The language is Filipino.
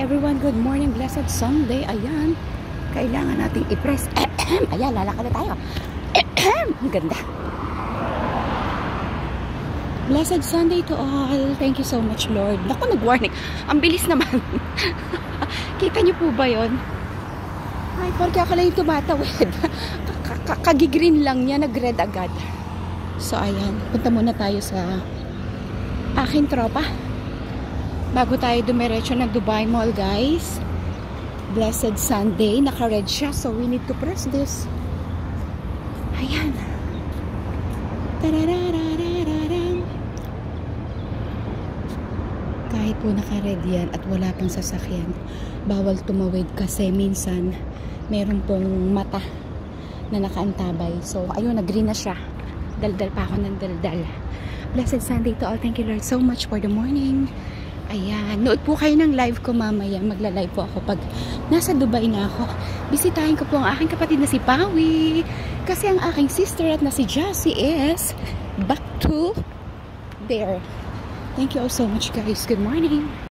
everyone, good morning, blessed Sunday. Ayan, kailangan nating i-press. Ayan, lalakad na tayo. Ang ganda. Blessed Sunday to all. Thank you so much, Lord. Naku, nag-warning. Ang bilis naman. Kita niyo po ba yun? Ay, porque ako lang yung tumatawid. Kagigreen lang niya, nag-red agad. So, ayan. Punta muna tayo sa aking tropa. Bago tayo dumiretso ng Dubai Mall, guys. Blessed Sunday. Naka-red siya. So, we need to press this. Ayan. Tararararararam. Kahit po naka-red yan at wala pang sasakyan, bawal tumawid kasi minsan meron pong mata na nakaantabay. So, ayun, nag-green na siya. Daldal pa ako ng daldal. Blessed Sunday to all. Thank you, Lord, so much for the morning. Ayan. Nood po kayo ng live ko mamaya. Magla-live po ako pag nasa Dubai na ako. Bisitahin ko po ang aking kapatid na si Pawi. Kasi ang aking sister at na si Jassy is back to there. Thank you all so much, guys. Good morning.